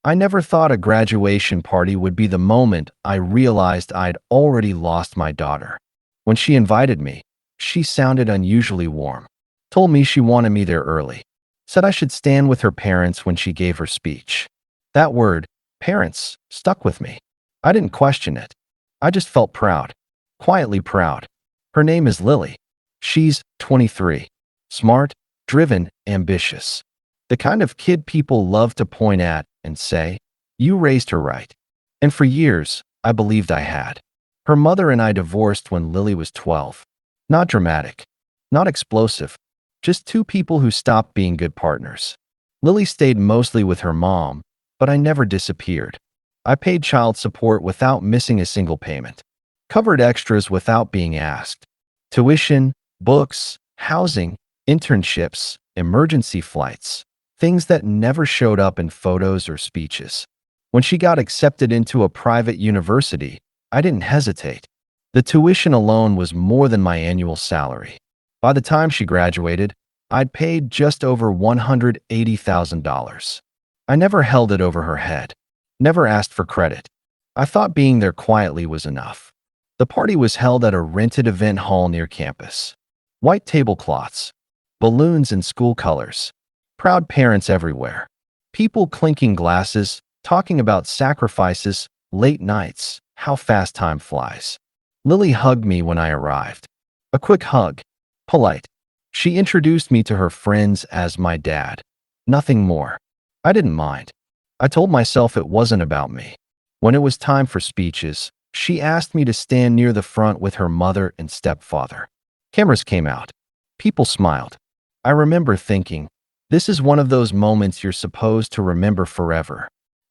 I never thought a graduation party would be the moment I realized I'd already lost my daughter. When she invited me, she sounded unusually warm, told me she wanted me there early, said I should stand with her parents when she gave her speech. That word, parents, stuck with me. I didn't question it. I just felt proud, quietly proud. Her name is Lily. She's 23, smart, driven, ambitious. The kind of kid people love to point at and say, "You raised her right." And for years, I believed I had. Her mother and I divorced when Lily was 12. Not dramatic, not explosive, just two people who stopped being good partners. Lily stayed mostly with her mom, but I never disappeared. I paid child support without missing a single payment, covered extras without being asked, tuition, books, housing, internships, emergency flights, things that never showed up in photos or speeches. When she got accepted into a private university, I didn't hesitate. The tuition alone was more than my annual salary. By the time she graduated, I'd paid just over $180,000. I never held it over her head, never asked for credit. I thought being there quietly was enough. The party was held at a rented event hall near campus. White tablecloths, balloons in school colors, proud parents everywhere, people clinking glasses, talking about sacrifices, late nights, how fast time flies. Lily hugged me when I arrived. A quick hug, polite. She introduced me to her friends as my dad. Nothing more. I didn't mind. I told myself it wasn't about me. When it was time for speeches, she asked me to stand near the front with her mother and stepfather. Cameras came out. People smiled. I remember thinking, this is one of those moments you're supposed to remember forever.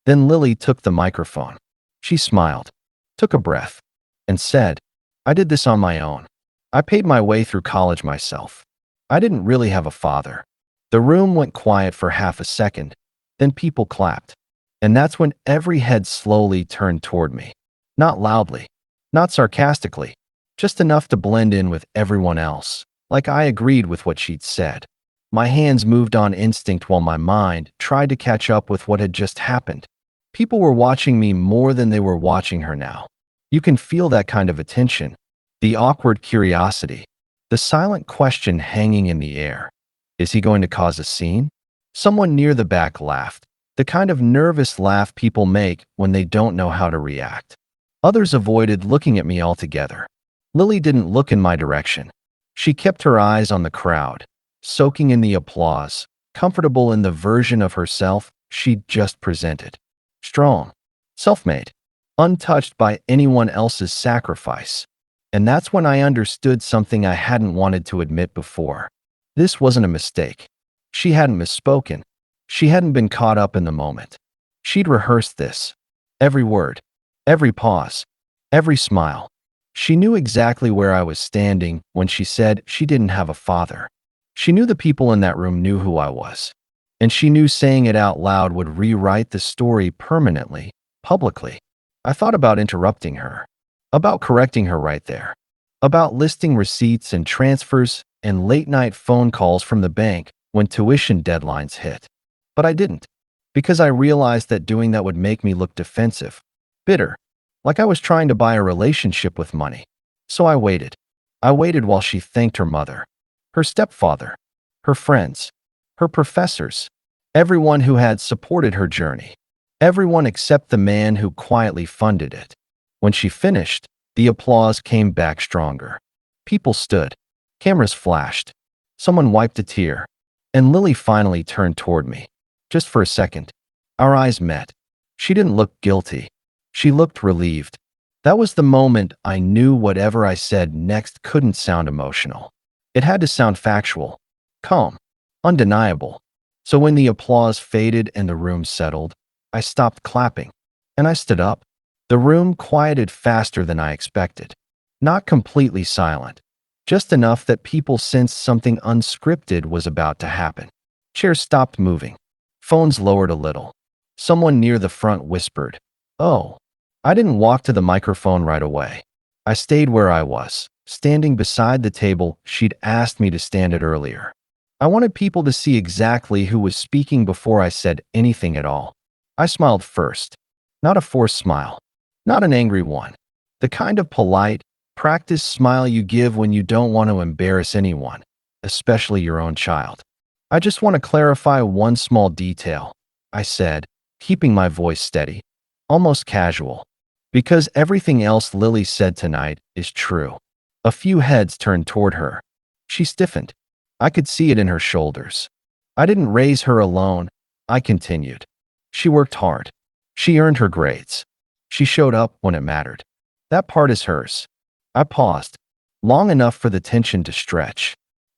Then Lily took the microphone. She smiled, took a breath, and said, "I did this on my own. I paid my way through college myself. I didn't really have a father." The room went quiet for half a second, then people clapped. And that's when every head slowly turned toward me. Not loudly, not sarcastically, just enough to blend in with everyone else, like I agreed with what she'd said. My hands moved on instinct while my mind tried to catch up with what had just happened. People were watching me more than they were watching her now. You can feel that kind of attention, the awkward curiosity, the silent question hanging in the air. Is he going to cause a scene? Someone near the back laughed, the kind of nervous laugh people make when they don't know how to react. Others avoided looking at me altogether. Lily didn't look in my direction. She kept her eyes on the crowd, soaking in the applause, comfortable in the version of herself she'd just presented. Strong, self-made, untouched by anyone else's sacrifice. And that's when I understood something I hadn't wanted to admit before. This wasn't a mistake. She hadn't misspoken. She hadn't been caught up in the moment. She'd rehearsed this. Every word, every pause, every smile. She knew exactly where I was standing when she said she didn't have a father. She knew the people in that room knew who I was. And she knew saying it out loud would rewrite the story permanently, publicly. I thought about interrupting her, about correcting her right there, about listing receipts and transfers and late-night phone calls from the bank when tuition deadlines hit. But I didn't, because I realized that doing that would make me look defensive, bitter, like I was trying to buy a relationship with money. So I waited. I waited while she thanked her mother, her stepfather, her friends, her professors, everyone who had supported her journey, everyone except the man who quietly funded it. When she finished, the applause came back stronger. People stood. Cameras flashed. Someone wiped a tear. And Lily finally turned toward me. Just for a second. Our eyes met. She didn't look guilty. She looked relieved. That was the moment I knew whatever I said next couldn't sound emotional. It had to sound factual, calm, undeniable. So when the applause faded and the room settled, I stopped clapping, and I stood up. The room quieted faster than I expected. Not completely silent, just enough that people sensed something unscripted was about to happen. Chairs stopped moving. Phones lowered a little. Someone near the front whispered, "Oh." I didn't walk to the microphone right away. I stayed where I was, standing beside the table she'd asked me to stand at earlier. I wanted people to see exactly who was speaking before I said anything at all. I smiled first. Not a forced smile. Not an angry one. The kind of polite, practiced smile you give when you don't want to embarrass anyone, especially your own child. I just want to clarify one small detail, I said, keeping my voice steady, almost casual. Because everything else Lily said tonight is true. A few heads turned toward her. She stiffened. I could see it in her shoulders. I didn't raise her alone, I continued. She worked hard. She earned her grades. She showed up when it mattered. That part is hers. I paused, long enough for the tension to stretch.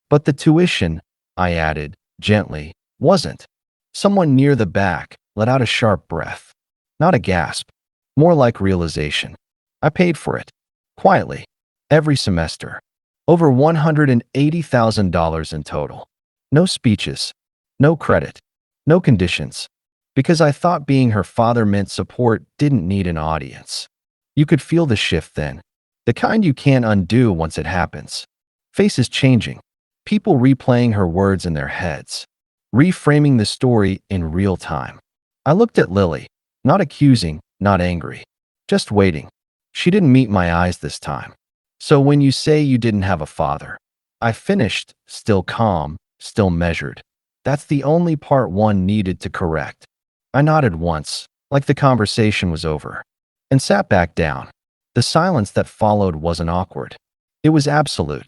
But the tuition, I added, gently, wasn't. Someone near the back let out a sharp breath. Not a gasp, more like realization. I paid for it. Quietly. Every semester. Over $180,000 in total. No speeches. No credit. No conditions. Because I thought being her father meant support didn't need an audience. You could feel the shift then. The kind you can't undo once it happens. Faces changing. People replaying her words in their heads. Reframing the story in real time. I looked at Lily. Not accusing, not angry. Just waiting. She didn't meet my eyes this time. So when you say you didn't have a father, I finished, still calm, still measured. That's the only part one needed to correct. I nodded once, like the conversation was over, and sat back down. The silence that followed wasn't awkward. It was absolute.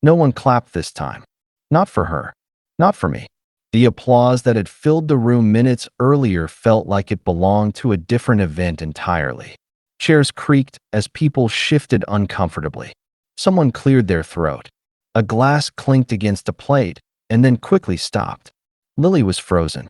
No one clapped this time. Not for her. Not for me. The applause that had filled the room minutes earlier felt like it belonged to a different event entirely. Chairs creaked as people shifted uncomfortably. Someone cleared their throat. A glass clinked against a plate and then quickly stopped. Lily was frozen.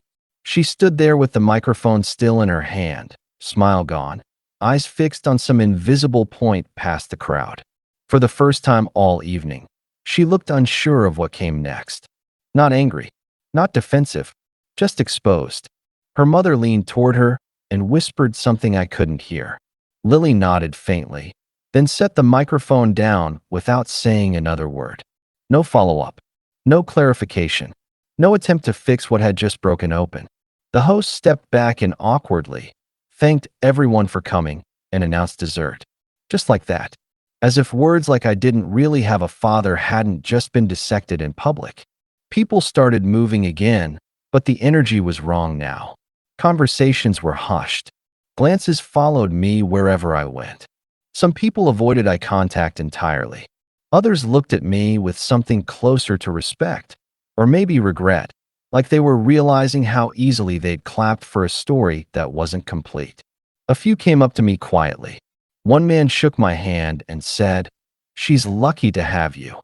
She stood there with the microphone still in her hand, smile gone, eyes fixed on some invisible point past the crowd. For the first time all evening, she looked unsure of what came next. Not angry, not defensive, just exposed. Her mother leaned toward her and whispered something I couldn't hear. Lily nodded faintly, then set the microphone down without saying another word. No follow-up, no clarification, no attempt to fix what had just broken open. The host stepped back and awkwardly thanked everyone for coming and announced dessert. Just like that. As if words like I didn't really have a father hadn't just been dissected in public. People started moving again, but the energy was wrong now. Conversations were hushed. Glances followed me wherever I went. Some people avoided eye contact entirely. Others looked at me with something closer to respect, or maybe regret, like they were realizing how easily they'd clapped for a story that wasn't complete. A few came up to me quietly. One man shook my hand and said, "She's lucky to have you,"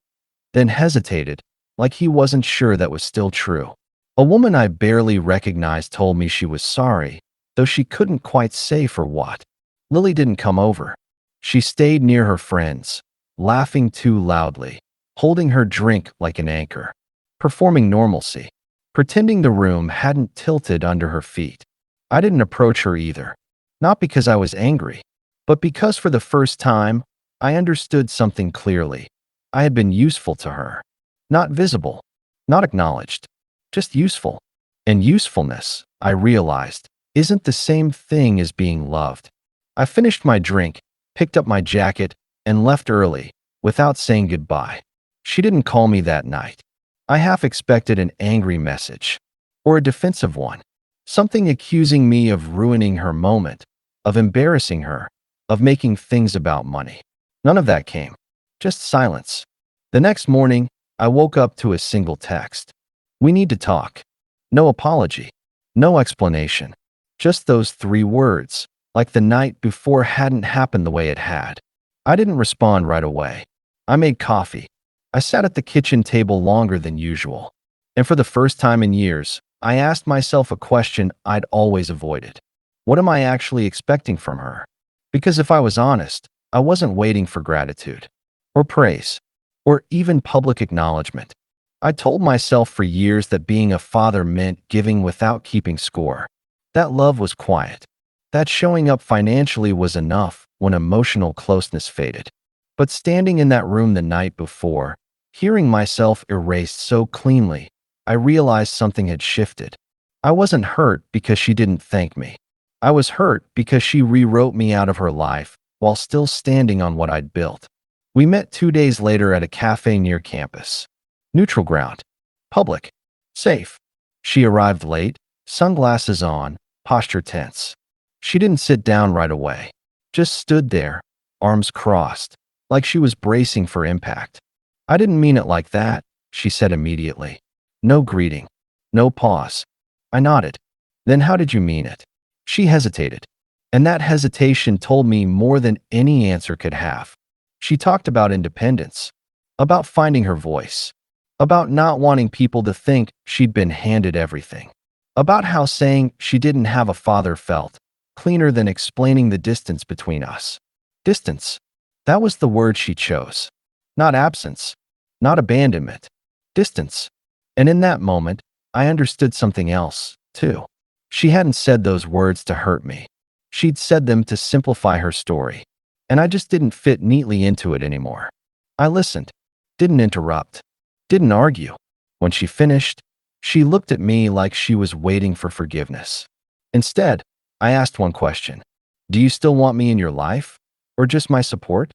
then hesitated, like he wasn't sure that was still true. A woman I barely recognized told me she was sorry, though she couldn't quite say for what. Lily didn't come over. She stayed near her friends, laughing too loudly, holding her drink like an anchor, performing normalcy, pretending the room hadn't tilted under her feet. I didn't approach her either, not because I was angry, but because for the first time, I understood something clearly. I had been useful to her. Not visible, not acknowledged, just useful. And usefulness, I realized, isn't the same thing as being loved. I finished my drink, picked up my jacket, and left early, without saying goodbye. She didn't call me that night. I half expected an angry message, or a defensive one, something accusing me of ruining her moment, of embarrassing her, of making things about money. None of that came, just silence. The next morning, I woke up to a single text. "We need to talk." No apology, no explanation, just those 3 words, like the night before hadn't happened the way it had. I didn't respond right away. I made coffee. I sat at the kitchen table longer than usual. And for the first time in years, I asked myself a question I'd always avoided. What am I actually expecting from her? Because if I was honest, I wasn't waiting for gratitude, or praise, or even public acknowledgement. I told myself for years that being a father meant giving without keeping score. That love was quiet. That showing up financially was enough when emotional closeness faded. But standing in that room the night before, hearing myself erased so cleanly, I realized something had shifted. I wasn't hurt because she didn't thank me. I was hurt because she rewrote me out of her life while still standing on what I'd built. We met 2 days later at a cafe near campus. Neutral ground. Public. Safe. She arrived late, sunglasses on, posture tense. She didn't sit down right away. Just stood there, arms crossed, like she was bracing for impact. I didn't mean it like that, she said immediately. No greeting. No pause. I nodded. Then how did you mean it? She hesitated. And that hesitation told me more than any answer could have. She talked about independence, about finding her voice, about not wanting people to think she'd been handed everything, about how saying she didn't have a father felt cleaner than explaining the distance between us. Distance. That was the word she chose. Not absence, not abandonment. Distance. And in that moment, I understood something else, too. She hadn't said those words to hurt me. She'd said them to simplify her story, and I just didn't fit neatly into it anymore. I listened, didn't interrupt, didn't argue. When she finished, she looked at me like she was waiting for forgiveness. Instead, I asked one question. Do you still want me in your life, or just my support?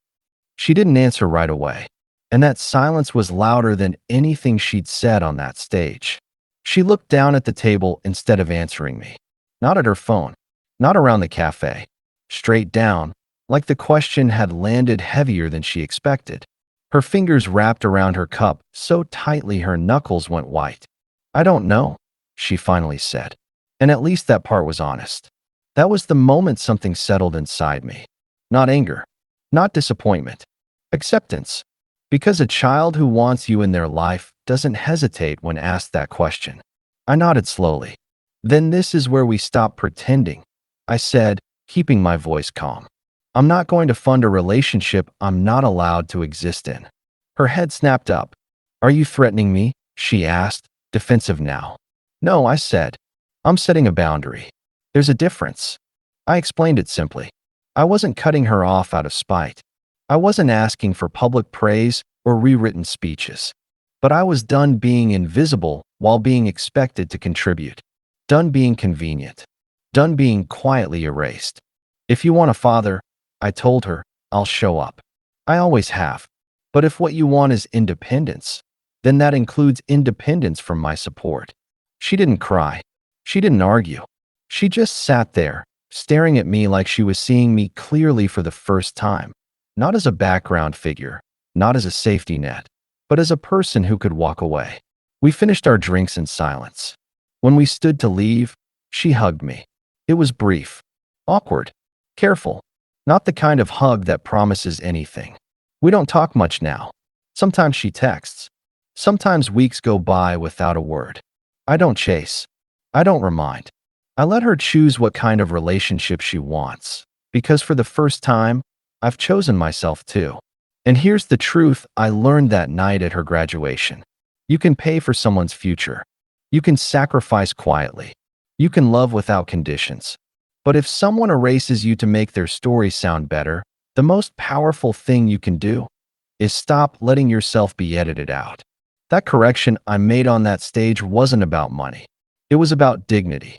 She didn't answer right away, and that silence was louder than anything she'd said on that stage. She looked down at the table instead of answering me. Not at her phone, not around the cafe. Straight down, like the question had landed heavier than she expected. Her fingers wrapped around her cup so tightly her knuckles went white. I don't know, she finally said. And at least that part was honest. That was the moment something settled inside me. Not anger, not disappointment. Acceptance. Because a child who wants you in their life doesn't hesitate when asked that question. I nodded slowly. Then this is where we stop pretending, I said, keeping my voice calm. I'm not going to fund a relationship I'm not allowed to exist in. Her head snapped up. Are you threatening me? She asked, defensive now. No, I said. I'm setting a boundary. There's a difference. I explained it simply. I wasn't cutting her off out of spite. I wasn't asking for public praise or rewritten speeches. But I was done being invisible while being expected to contribute. Done being convenient. Done being quietly erased. If you want a father, I told her, I'll show up. I always have. But if what you want is independence, then that includes independence from my support. She didn't cry. She didn't argue. She just sat there, staring at me like she was seeing me clearly for the first time. Not as a background figure, not as a safety net, but as a person who could walk away. We finished our drinks in silence. When we stood to leave, she hugged me. It was brief, awkward, careful, not the kind of hug that promises anything. We don't talk much now. Sometimes she texts. Sometimes weeks go by without a word. I don't chase. I don't remind. I let her choose what kind of relationship she wants, because for the first time, I've chosen myself too. And here's the truth I learned that night at her graduation. You can pay for someone's future. You can sacrifice quietly. You can love without conditions. But if someone erases you to make their story sound better, the most powerful thing you can do is stop letting yourself be edited out. That correction I made on that stage wasn't about money. It was about dignity.